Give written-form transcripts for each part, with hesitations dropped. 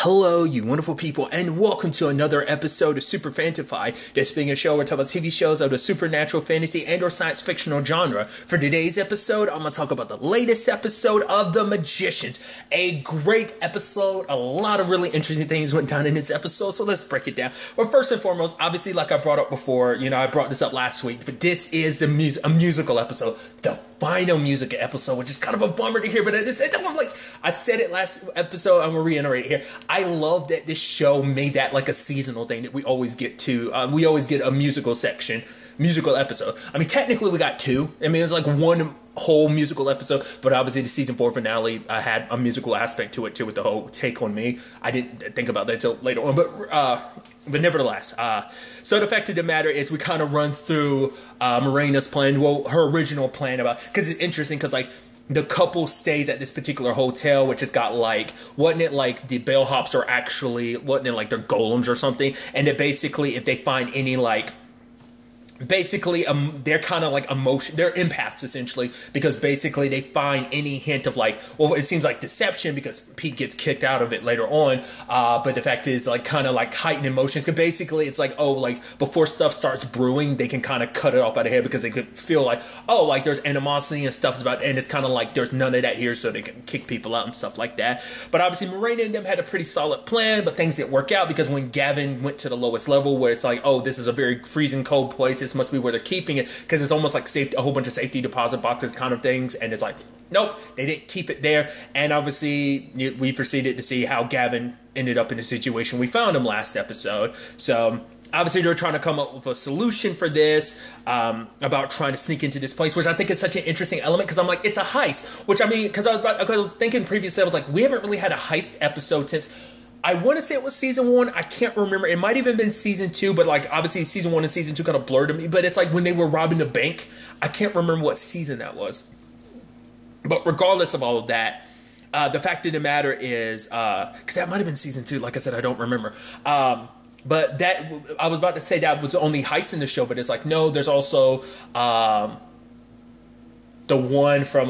Hello, you wonderful people, and welcome to another episode of Super-Fanta-Fi. This being a show where I talk about TV shows of the supernatural, fantasy, and or science fictional genre. For today's episode, I'm going to talk about the latest episode of The Magicians. A great episode. A lot of really interesting things went down in this episode, so let's break it down. Well, first and foremost, obviously, like I brought up before, I brought this up last week, but this is a musical episode. The final music episode, which is kind of a bummer to hear, but at the same time, I said it last episode, I'm going to reiterate it here. I love that this show made that like a seasonal thing that we always get to. We always get a musical episode. I mean, technically we got two. I mean, it's like one whole musical episode, but obviously the season 4 finale had a musical aspect to it too, with the whole Take on Me. I didn't think about that until later on, but nevertheless. So the fact of the matter is we kind of run through Morena's plan, her original plan because it's interesting because the couple stays at this particular hotel, which has got wasn't it like the bellhops are actually, wasn't it like they're golems or something? And that basically if they find any they're kind of like emotion, they're empaths essentially, because basically they find any hint of it seems like deception because Pete gets kicked out of it later on, but the fact is kind of heightened emotions, because basically it's before stuff starts brewing they can kind of cut it off by the head, because they could feel there's animosity and stuff about, and it's kind of there's none of that here, so they can kick people out and stuff like that. But obviously Morena and them had a pretty solid plan, but things didn't work out, because when Gavin went to the lowest level, where it's this is a very freezing cold place, this must be where they're keeping it, because it's almost like a whole bunch of safety deposit boxes kind of things, and it's nope, they didn't keep it there. And obviously we proceeded to see how Gavin ended up in the situation we found him last episode. So obviously they're trying to come up with a solution for this, about trying to sneak into this place, which I think is such an interesting element, because I'm it's a heist, which because I was thinking previously, I was we haven't really had a heist episode since, I want to say it was season 1. I can't remember. It might even been season 2, but obviously season 1 and season 2 kind of blurred to me. But it's when they were robbing the bank. I can't remember what season that was. But regardless of all of that, the fact of the matter is, because that might have been season 2. Like I said, I don't remember. But that, I was about to say that was the only heist in the show, but it's no, there's also the one from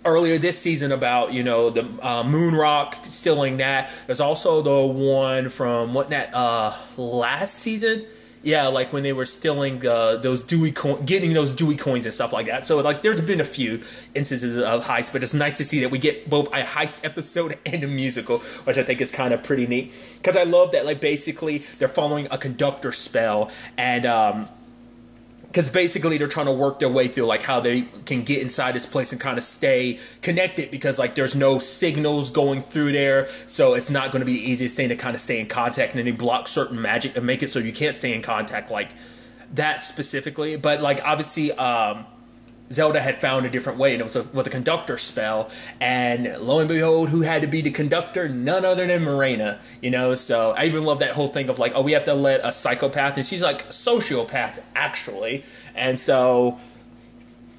earlier this season about, the moon rock, stealing that. There's also the one from, last season? Yeah, when they were stealing those getting those Dewey coins and stuff like that. So there's been a few instances of heist, but it's nice to see that we get both a heist episode and a musical, which I think is kind of pretty neat. Because I love that basically they're following a conductor spell, and because basically they're trying to work their way through how they can get inside this place and kind of stay connected, because there's no signals going through there, so it's not going to be the easiest thing to kind of stay in contact, and then they block certain magic to make it so you can't stay in contact that specifically. But obviously Zelda had found a different way, and it was a conductor spell, and lo and behold, who had to be the conductor? None other than Morena, so I even love that whole thing of we have to let a psychopath, and she's a sociopath actually, and so,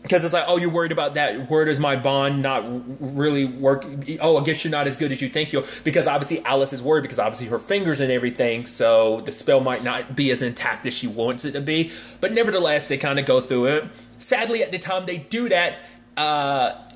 because it's you're worried about that, where does my bond not really work? I guess you're not as good as you think you're, because obviously Alice is worried, because obviously her fingers and everything, so the spell might not be as intact as she wants it to be, but nevertheless, they kind of go through it. Sadly, at the time they do that,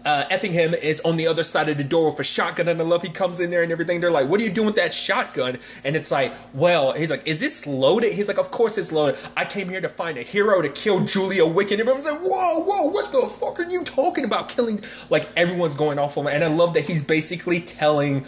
Effingham is on the other side of the door with a shotgun, and I love he comes in there and everything. They're what are you doing with that shotgun? And it's well, he's is this loaded? He's of course it's loaded. I came here to find a hero to kill Julia Wicked. And everyone's whoa, what the fuck are you talking about? Killing, everyone's going off on him. And I love that he's basically telling,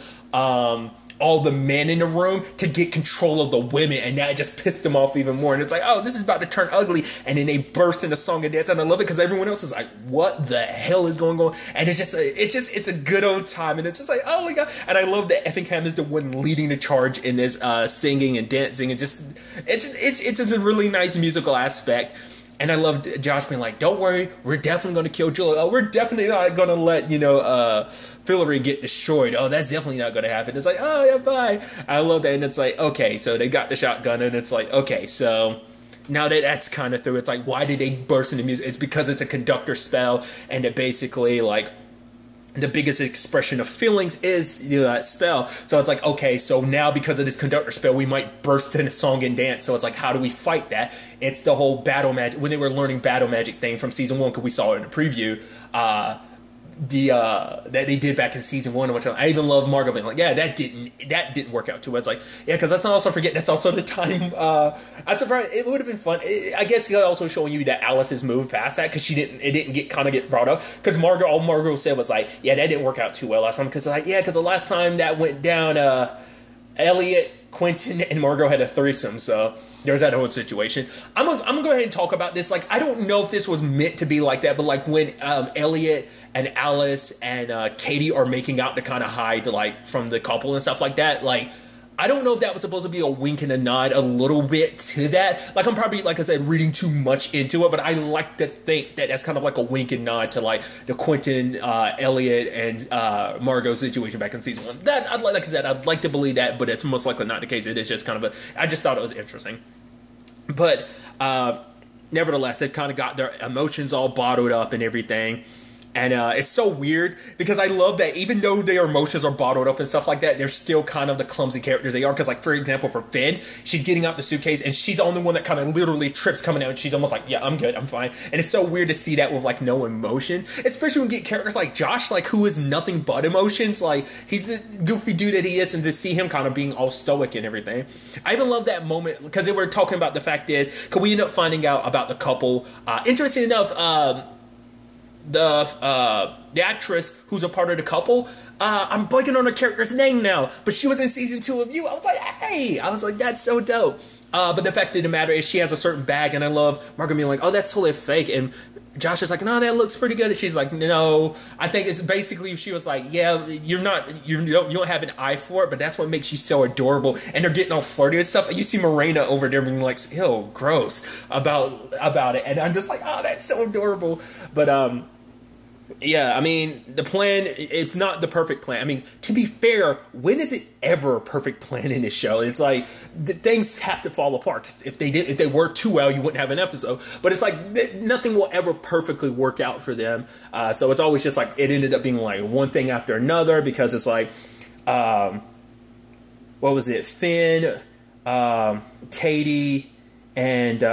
all the men in the room to get control of the women, and that just pissed them off even more. And it's this is about to turn ugly, and then they burst into song and dance, and I love it because everyone else is what the hell is going on? And it's a good old time, and it's just oh my god. And I love that Effingham is the one leading the charge in this singing and dancing, and it's a really nice musical aspect. And I love Josh being don't worry, we're definitely going to kill Julia. Oh, we're definitely not going to let, Fillory get destroyed. Oh, that's definitely not going to happen. It's oh, yeah, bye. I love that. And it's okay, so they got the shotgun, and it's okay, so now that that's kind of through, it's why did they burst into music? It's because it's a conductor spell, and it basically, the biggest expression of feelings is that spell. So it's okay, so now because of this conductor spell, we might burst into song and dance. So it's how do we fight that? It's the whole battle magic. When they were learning battle magic thing from season 1, because we saw it in the preview, that they did back in season 1, which I even love Margot being like, yeah, that didn't work out too well. It's like, yeah, because let's not also forget that's also the time. I'm surprised it would have been fun. I guess it's also showing you that Alice has moved past that because it didn't get brought up because all Margot said was like, yeah, that didn't work out too well last time because the last time that went down, Elliot, Quentin, and Margot had a threesome, so there's that whole situation. I'm gonna go ahead and talk about this. Like, I don't know if this was meant to be like that, but like when Elliot and Alice and Katie are making out to kind of hide like from the couple and stuff like that, like, I don't know if that was supposed to be a wink and a nod a little bit to that. Like, I'm probably, like I said, reading too much into it, but I like to think that that's kind of like a wink and nod to, like, the Quentin, Elliot, and Margot situation back in season 1. That, like I said, I'd like to believe that, but it's most likely not the case. It is just kind of I just thought it was interesting. But, nevertheless, they've kind of got their emotions all bottled up and everything. And it's so weird because I love that even though their emotions are bottled up and stuff like that, they're still kind of the clumsy characters they are. Because, like, for example, for Finn, she's getting out the suitcase and she's the only one that kind of literally trips coming out. And she's almost like, yeah, I'm good, I'm fine. And it's so weird to see that with, like, no emotion. Especially when you get characters like Josh, like, who is nothing but emotions. Like, he's the goofy dude that he is. And to see him kind of being all stoic and everything. I even love that moment because they were talking about the fact is, could we end up finding out about the couple? Interesting enough, the actress who's a part of the couple, I'm blanking on her character's name now, but she was in season 2 of You. I was like, hey, that's so dope. But the fact of the matter is she has a certain bag, and I love Margot being like, oh, that's totally fake, and Josh is like, no, that looks pretty good, and she's like, no. I think it's basically, she was like, yeah, you don't have an eye for it, but that's what makes you so adorable, and they're getting all flirty and stuff, and you see Morena over there being like, ew, gross, about it, and I'm just like, oh, that's so adorable, but, yeah, I mean, the plan, it's not the perfect plan. I mean, to be fair, when is it ever a perfect plan in this show? It's like, things have to fall apart. If they work too well, you wouldn't have an episode. But it's like, nothing will ever perfectly work out for them. So it's always just like, it ended up being like one thing after another because it's like, what was it? Finn, Katie, and,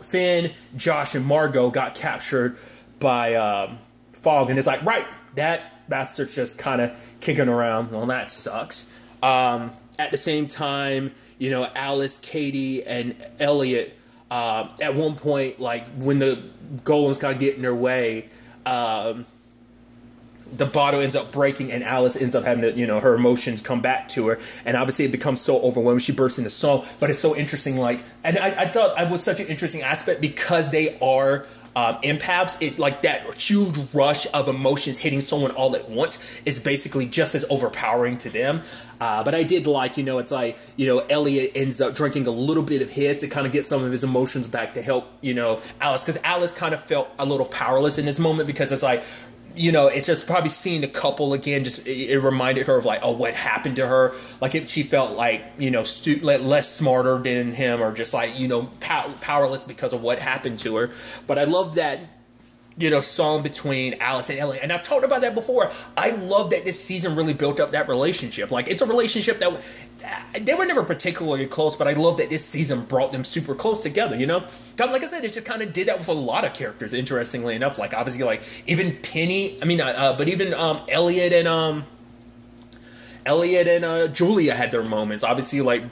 Finn, Josh, and Margot got captured by, Fog, and it's like, right, that bastard's just kind of kicking around. Well, that sucks. At the same time, Alice, Katie, and Elliot, at one point, like, when the golems kind of get in their way, the bottle ends up breaking, and Alice ends up having to, her emotions come back to her, and obviously it becomes so overwhelming. She bursts into song, but it's so interesting, like, and I thought it was such an interesting aspect because they are empaths. It like that huge rush of emotions hitting someone all at once is basically just as overpowering to them. But I did like, it's like, Elliot ends up drinking a little bit of his to kind of get some of his emotions back to help, Alice, because Alice kind of felt a little powerless in this moment because it's like, it's just probably seeing the couple again. Just it reminded her of like, oh, what happened to her? Like she felt like less smarter than him, or just like powerless because of what happened to her. But I love that song between Alice and Elliot, and I've talked about that before. I love that this season really built up that relationship. Like it's a relationship that they were never particularly close, but I love that this season brought them super close together. Like I said, it just kind of did that with a lot of characters. Interestingly enough, like obviously, like even Penny. I mean, but even Elliot and Julia had their moments. Obviously, like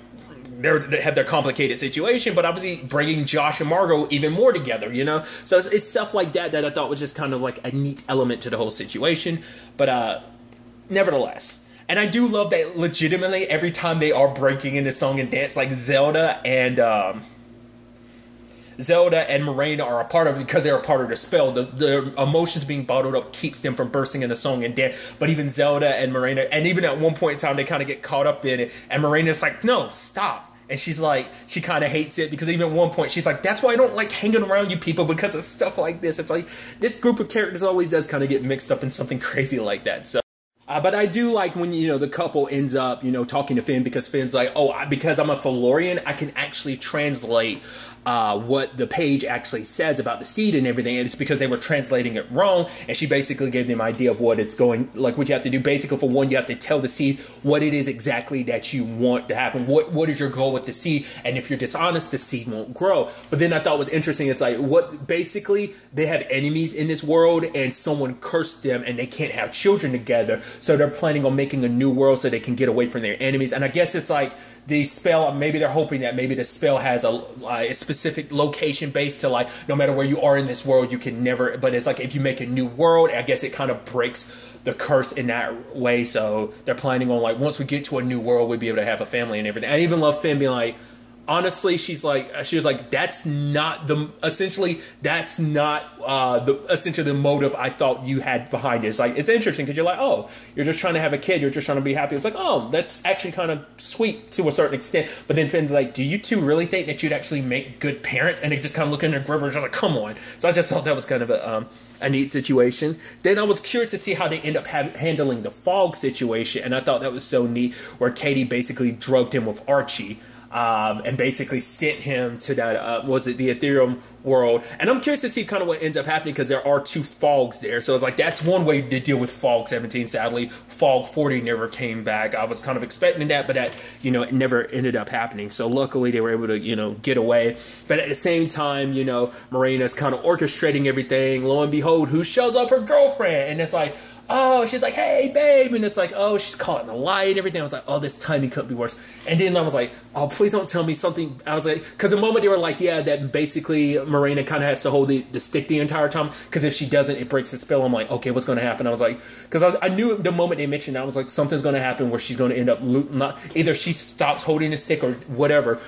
they have their complicated situation, but obviously bringing Josh and Margot even more together. So it's stuff like that I thought was just kind of like a neat element to the whole situation. But nevertheless. And I do love that legitimately every time they are breaking into song and dance, like Zelda and Morena are a part of it because they're a part of the spell. The emotions being bottled up keeps them from bursting into song and dance. But even Zelda and Morena, and even at one point in time, they kind of get caught up in it. And Morena's like, no, stop. And she's like, she kind of hates it because even at one point she's like, that's why I don't like hanging around you people because of stuff like this. It's like this group of characters always does kind of get mixed up in something crazy like that. So. But I do like when, the couple ends up, talking to Finn because Finn's like, oh, because I'm a Fallorian, I can actually translate what the page actually says about the seed and everything. And it's because they were translating it wrong. And she basically gave them an idea of what it's going, like what you have to do. Basically, for one, you have to tell the seed what it is exactly that you want to happen. What is your goal with the seed? And if you're dishonest, the seed won't grow. But then I thought was interesting. It's like, what basically they have enemies in this world and someone cursed them and they can't have children together. So they're planning on making a new world so they can get away from their enemies. And I guess it's like the spell, maybe they're hoping that maybe the spell has a specific location based to, like, no matter where you are in this world, you can never, but it's like if you make a new world, I guess it kind of breaks the curse in that way. So they're planning on, like, once we get to a new world, we'll be able to have a family and everything. I even love Finn being like, honestly, she was like, that's not the motive I thought you had behind it. It's like, it's interesting because you're like, oh, you're just trying to have a kid, you're just trying to be happy. It's like, oh, that's actually kind of sweet to a certain extent. But then Finn's like, do you two really think that you'd actually make good parents? And they just kind of look in their gripper, just like, come on. So I just thought that was kind of a neat situation. Then I was curious to see how they end up handling the fog situation, and I thought that was so neat, where Katie basically drugged him with Archie. And basically sent him to that, the Ethereum world. And I'm curious to see kind of what ends up happening, because there are two fogs there. So it's like, that's one way to deal with Fog 17. Sadly, Fog 40 never came back. I was kind of expecting that, but that, it never ended up happening. So luckily they were able to, get away. But at the same time, Marina's kind of orchestrating everything. Lo and behold, who shows up? Her girlfriend. And it's like, oh, she's like, hey, babe. And it's like, oh, she's caught in the light and everything. I was like, oh, this timing couldn't be worse. And then I was like, oh, please don't tell me something. I was like, because the moment they were like, yeah, that basically Marina kind of has to hold the stick the entire time, because if she doesn't, it breaks the spell. I'm like, okay, what's going to happen? I was like, because I knew the moment they mentioned it, I was like, something's going to happen where she's going to end up, either she stops holding the stick or whatever.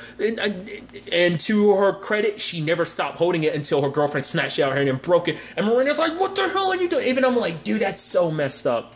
And to her credit, she never stopped holding it until her girlfriend snatched it out of her hand and broke it. And Marina's like, what the hell are you doing? Even I'm like, dude, that's so messed up.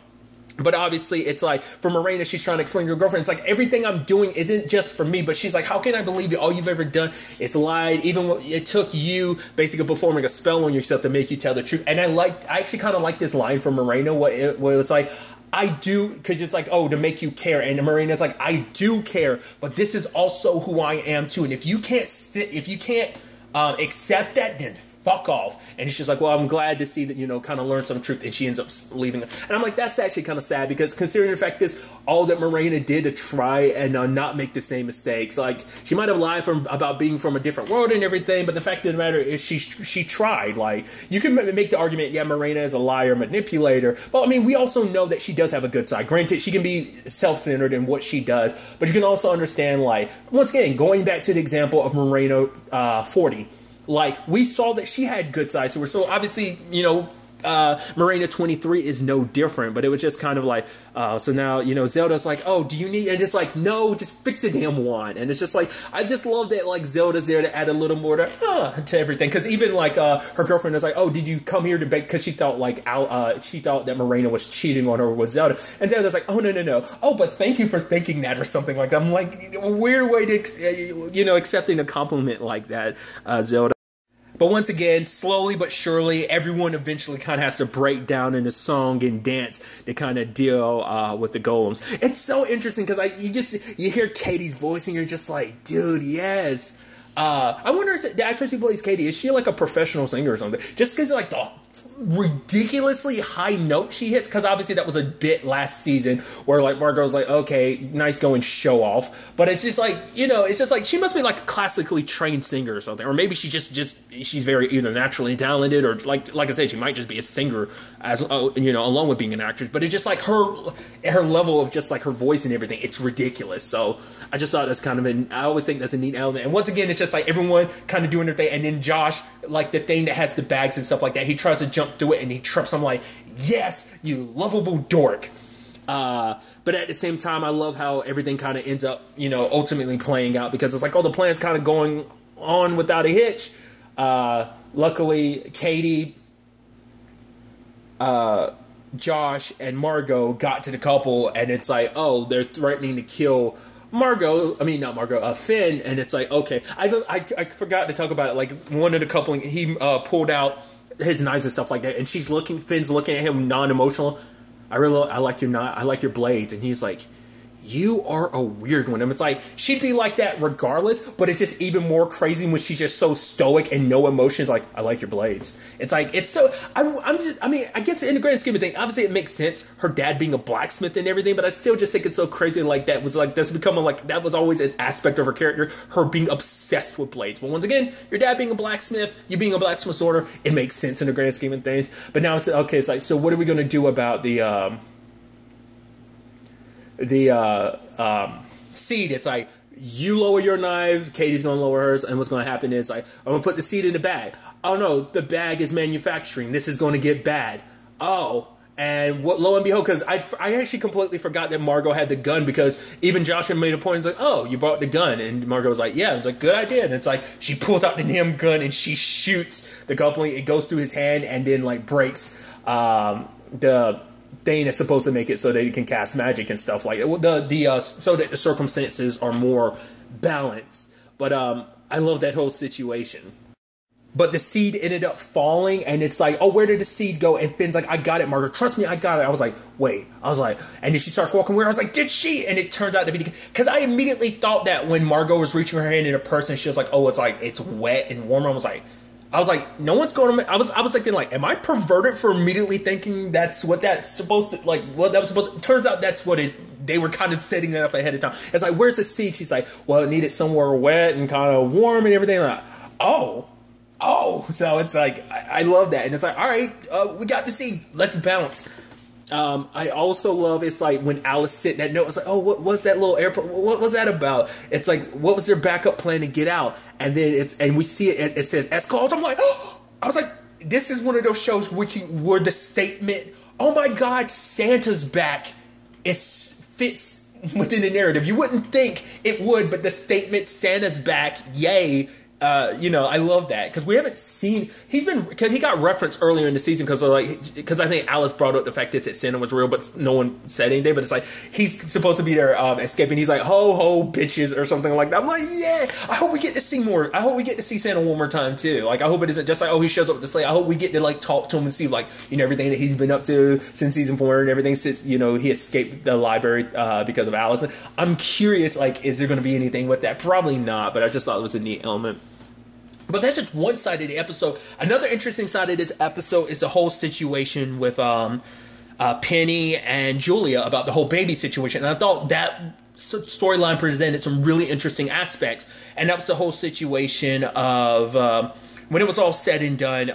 But obviously, it's like, for Marina, she's trying to explain to her girlfriend, it's like, everything I'm doing isn't just for me. But she's like, how can I believe you? All you've ever done is lied. Even when it took you basically performing a spell on yourself to make you tell the truth. And I actually kind of like this line from Marina, where it's like, I do, because it's like, oh, to make you care. And Marina's like, I do care, but this is also who I am too. And if you can't accept that, then fuck off. And she's like, well, I'm glad to see that, kind of learn some truth. And she ends up leaving. And I'm like, that's actually kind of sad, because considering the fact this, all that Marina did to try and not make the same mistakes. Like, she might have lied about being from a different world and everything, but the fact of the matter is she tried. Like, you can make the argument, yeah, Marina is a liar, manipulator. But I mean, we also know that she does have a good side. Granted, she can be self-centered in what she does, but you can also understand, like, once again, going back to the example of Marina 40, like, we saw that she had good sides to her. So obviously, Marina 23 is no different, but it was just kind of like, so now, Zelda's like, oh, do you need, and just like, no, just fix the damn wand. And it's just like, I just love that, like, Zelda's there to add a little more to everything. Because even like, her girlfriend is like, oh, did you come here to bake? Because she thought that Marina was cheating on her with Zelda. And Zelda's like, oh, no. Oh, but thank you for thinking that, or something like that. I'm like, a weird way to, accepting a compliment like that, Zelda. But once again, slowly but surely, everyone eventually kind of has to break down in a song and dance to kind of deal with the golems. It's so interesting because you hear Katie's voice and you're just like, dude, yes. I wonder if the actress who plays Katie, is she like a professional singer or something? Just because like the ridiculously high note she hits, because obviously that was a bit last season where like Margot's like, okay, nice going show off, but it's just like, it's just like she must be like a classically trained singer or something, or maybe she she's very either naturally talented, or like I said, she might just be a singer as along with being an actress. But it's just like her level of just like her voice and everything, it's ridiculous. So I just thought that's kind of I always think that's a neat element. And once again, it's just like everyone kind of doing their thing, and then Josh, like the thing that has the bags and stuff like that, he tries to jump through it and he trips. I'm like, yes, you lovable dork. But at the same time, I love how everything kind of ends up, ultimately playing out, because it's like, oh, the plan's kind of going on without a hitch. Luckily, Katie, Josh, and Margot got to the couple, and it's like, oh, they're threatening to kill Finn, and it's like, okay, I forgot to talk about it. Like, one of the couple, he pulled out his knives and stuff like that, and Finn's looking at him non-emotional. I like your blades, and he's like, you are a weird one. And it's like, she'd be like that regardless, but it's just even more crazy when she's just so stoic and no emotions. Like, I like your blades. It's like, it's so, I guess in the grand scheme of things, obviously it makes sense, her dad being a blacksmith and everything, but I still just think it's so crazy. Like, that was like, that's becoming like, that was always an aspect of her character, her being obsessed with blades. But once again, your dad being a blacksmith, you being a blacksmith's daughter, it makes sense in the grand scheme of things. But now it's, okay, it's like, so what are we going to do about the seed? It's like, you lower your knife, Katie's gonna lower hers, and what's gonna happen is, like, I'm gonna put the seed in the bag. Oh no, the bag is manufacturing, this is gonna get bad. Oh, and what, lo and behold, because I actually completely forgot that Margot had the gun, because even Josh had made a point. It's like, oh, you brought the gun, and Margot was like, yeah. It's like, good idea. And it's like, she pulls out the damn gun and she shoots the coupling. It goes through his hand and then like breaks the thing that's supposed to make it so that he can cast magic and stuff like it. So that the circumstances are more balanced. But I love that whole situation. But the seed ended up falling, and it's like, oh, where did the seed go? And Finn's like, I got it, Margaret. Trust me, I got it. I was like, wait. I was like, and then she starts walking where I was like, did she? And it turns out to be, because I immediately thought that when Margot was reaching her hand in a purse, and she was like, oh, it's wet and warm. I was like, no one's going to. I was like, thinking, like, am I perverted for immediately thinking that's what that's supposed to, like, what that was supposed to. Turns out that's what it. They were kind of setting that up ahead of time. It's like, where's the seed? She's like, well, it needed somewhere wet and kind of warm and everything. I'm like, oh, so it's like, I love that. And it's like, all right, we got the seed. Let's bounce. I also love, it's like when Alice sent that note, it's like, oh, what was that little airport? What was that about? It's like, what was their backup plan to get out? And then and we see it says escalade. I'm like, oh, I was like, this is one of those shows where the statement, oh my God, Santa's back, fits within the narrative. You wouldn't think it would, but the statement, Santa's back, yay. I love that, because we haven't seen, because he got referenced earlier in the season, because I think Alice brought up the fact that Santa was real, but no one said anything. But it's like, he's supposed to be there escaping. He's like, ho ho bitches, or something like that. I'm like, yeah, I hope we get to see more. I hope we get to see Santa one more time too. Like, I hope it isn't just like, oh, he shows up with the sleigh. I hope we get to like talk to him and see, like, everything that he's been up to since season 4 and everything, since he escaped the library because of Alice. I'm curious, like, is there going to be anything with that? Probably not, but I just thought it was a neat element. But that's just one side of the episode. Another interesting side of this episode is the whole situation with Penny and Julia about the whole baby situation. And I thought that storyline presented some really interesting aspects. And that was the whole situation of when it was all said and done.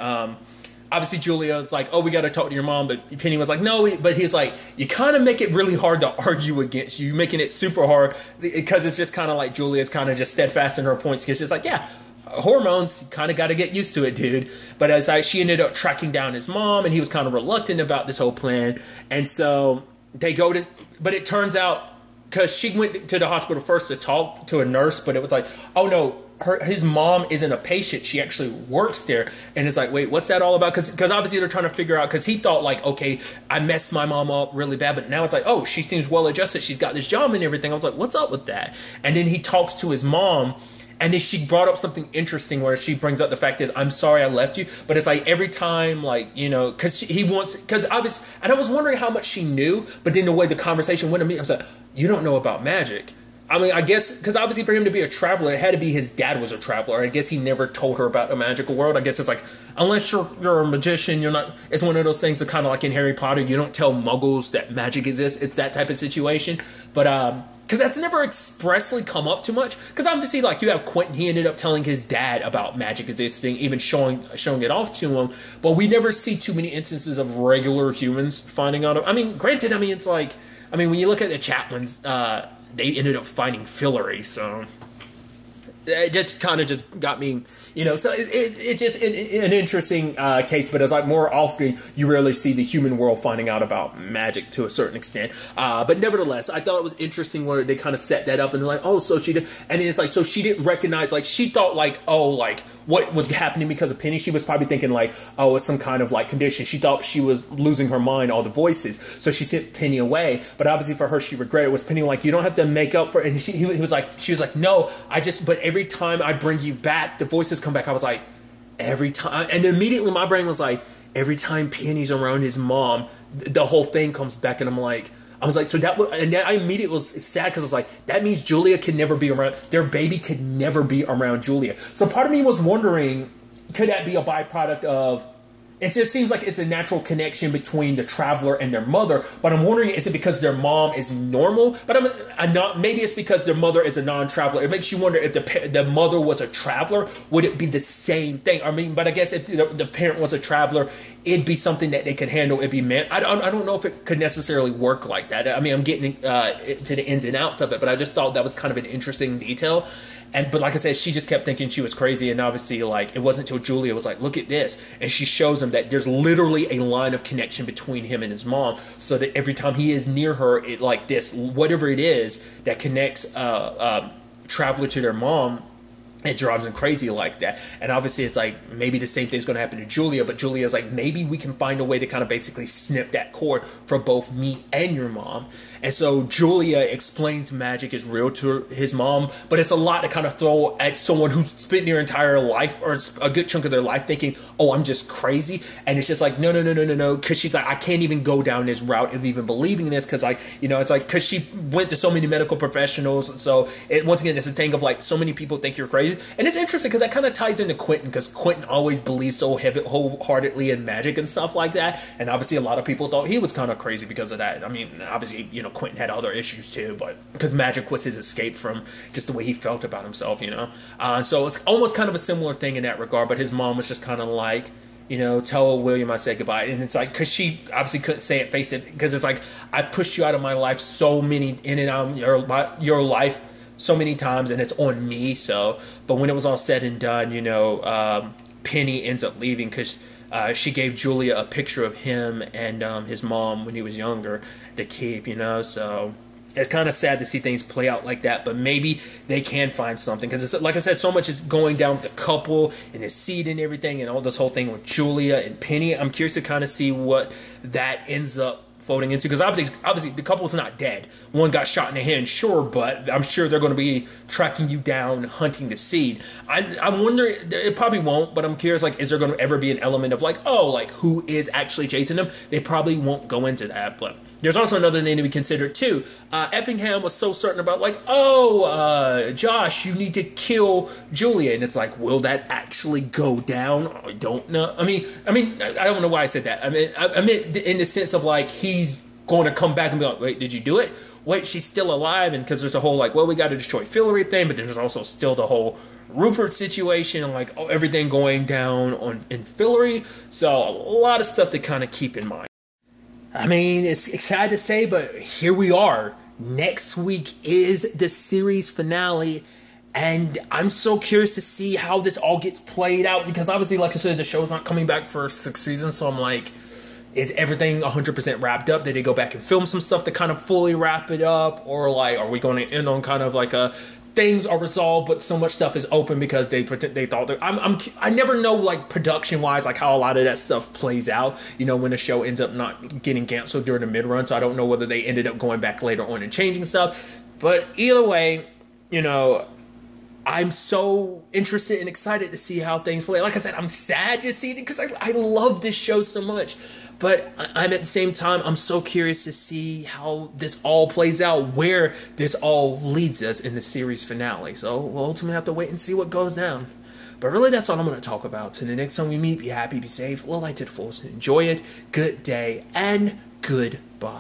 Obviously, Julia was like, oh, we got to talk to your mom. But Penny was like, no. But he's like, you kind of make it really hard to argue against you. You're making it super hard, because it's just kind of like Julia's kind of just steadfast in her points. It's just like, yeah, hormones, kind of got to get used to it, dude. But as she ended up tracking down his mom, and he was kind of reluctant about this whole plan. And so they go to, but it turns out, because she went to the hospital first to talk to a nurse, but it was like, oh no, his mom isn't a patient, she actually works there. And it's like, wait, what's that all about? Because obviously they're trying to figure out, because he thought like, okay, I messed my mom up really bad, but now it's like, oh, she seems well adjusted, she's got this job and everything. I was like, what's up with that? And then he talks to his mom, and then she brought up something interesting where she brings up the fact is, I'm sorry I left you. But it's like every time, like, because obviously, and I was wondering how much she knew, but then the way the conversation went to me, I was like, you don't know about magic. I mean, I guess, because obviously for him to be a traveler, it had to be his dad was a traveler. I guess he never told her about a magical world. I guess it's like, unless you're a magician, you're not, it's one of those things that kind of like in Harry Potter, you don't tell muggles that magic exists. It's that type of situation. But, because that's never expressly come up too much. Because obviously, like, you have Quentin, he ended up telling his dad about magic existing, even showing it off to him. But we never see too many instances of regular humans finding out. I mean, granted, it's like, when you look at the Chaplins, they ended up finding Fillory, so it just kind of just got me, so it's just an interesting case, but it's like more often you rarely see the human world finding out about magic to a certain extent. But nevertheless, I thought it was interesting where they kind of set that up and they're like, oh, so she did, and it's like, so she didn't recognize, like, she thought like, oh, like what was happening because of Penny. She was probably thinking like, oh, it's some kind of like condition. She thought she was losing her mind, all the voices. So she sent Penny away, but obviously for her, she regretted it. Was Penny like, you don't have to make up for it. And she was like, no, but every time I bring you back, the voices come back. I was like, every time, and immediately my brain was like, every time Penny's around his mom, the whole thing comes back, and I'm like, I was like, so that was, and then I immediately was sad because I was like, that means Julia can never be around, their baby could never be around Julia. So part of me was wondering, could that be a byproduct of, it just seems like it's a natural connection between the traveler and their mother, but I'm wondering, is it because their mom is normal? But I'm not, maybe it's because their mother is a non-traveler. It makes you wonder if the mother was a traveler, would it be the same thing? I mean, but I guess if the parent was a traveler, it'd be something that they could handle. It'd be meant. I don't know if it could necessarily work like that. I mean, I'm getting to the ins and outs of it, but I just thought that was kind of an interesting detail. But like I said, she just kept thinking she was crazy, and obviously, like, it wasn't until Julia was like, look at this, and she shows him that there's literally a line of connection between him and his mom, so that every time he is near her, it, like, this, whatever it is that connects traveler to their mom, it drives him crazy like that. And obviously it's like, maybe the same thing's going to happen to Julia, but Julia's like, maybe we can find a way to kind of basically snip that cord for both me and your mom. And so Julia explains magic is real to his mom, but it's a lot to kind of throw at someone who's spent their entire life, or a good chunk of their life, thinking, oh, I'm just crazy. And it's just like, no, because she's like, I can't even go down this route of even believing this, because, like, you know, it's like, because she went to so many medical professionals. So once again, it's a thing of like, so many people think you're crazy. And it's interesting because that kind of ties into Quentin, because Quentin always believes so wholeheartedly in magic and stuff like that. And obviously a lot of people thought he was kind of crazy because of that. I mean, obviously, you know, Quentin had other issues too, but because magic was his escape from just the way he felt about himself, you know. So it's almost kind of a similar thing in that regard, but his mom was just kind of like, you know, tell William I said goodbye. And it's like, because she obviously couldn't say it, face it, because it's like, I pushed you out of my life so many, in and out of your life so many times, and it's on me. So, but when it was all said and done, you know, Penny ends up leaving because she gave Julia a picture of him and his mom when he was younger to keep, you know. So it's kind of sad to see things play out like that, but maybe they can find something, because it's, like I said, so much is going down with the couple and his seed and everything, and all this whole thing with Julia and Penny. I'm curious to kind of see what that ends up folding into, because obviously the couple's not dead. One got shot in the hand, sure, but I'm sure they're going to be tracking you down, hunting the seed. I'm wondering, it probably won't, but I'm curious, like, is there going to ever be an element of like, oh, like, who is actually chasing them? They probably won't go into that. But there's also another thing to be considered too. Effingham was so certain about, like, oh, Josh, you need to kill Julia, and it's like, will that actually go down? I don't know. I mean, I don't know why I said that. I meant in the sense of like, he's going to come back and be like, wait, did you do it? Wait, she's still alive. And because there's a whole like, well, we got to destroy Fillory thing, but there's also still the whole Rupert situation and like, oh, everything going down in Fillory. So a lot of stuff to kind of keep in mind. I mean, it's sad to say, but here we are. Next week is the series finale, and I'm so curious to see how this all gets played out, because obviously, like I said, the show's not coming back for 6 seasons, so I'm like, is everything 100% wrapped up? Did they go back and film some stuff to kind of fully wrap it up? Or like, are we going to end on kind of like a things are resolved, but so much stuff is open because they thought that I never know, like, production wise, like how a lot of that stuff plays out, you know, when a show ends up not getting canceled during the mid run. So I don't know whether they ended up going back later on and changing stuff, but either way, you know, I'm so interested and excited to see how things play. Like I said, I'm sad to see it because I love this show so much. But I'm at the same time, I'm so curious to see how this all plays out, where this all leads us in the series finale. So we'll ultimately have to wait and see what goes down. But really, that's all I'm going to talk about. Till the next time we meet, be happy, be safe, live life to the fullest, enjoy it. Good day and goodbye.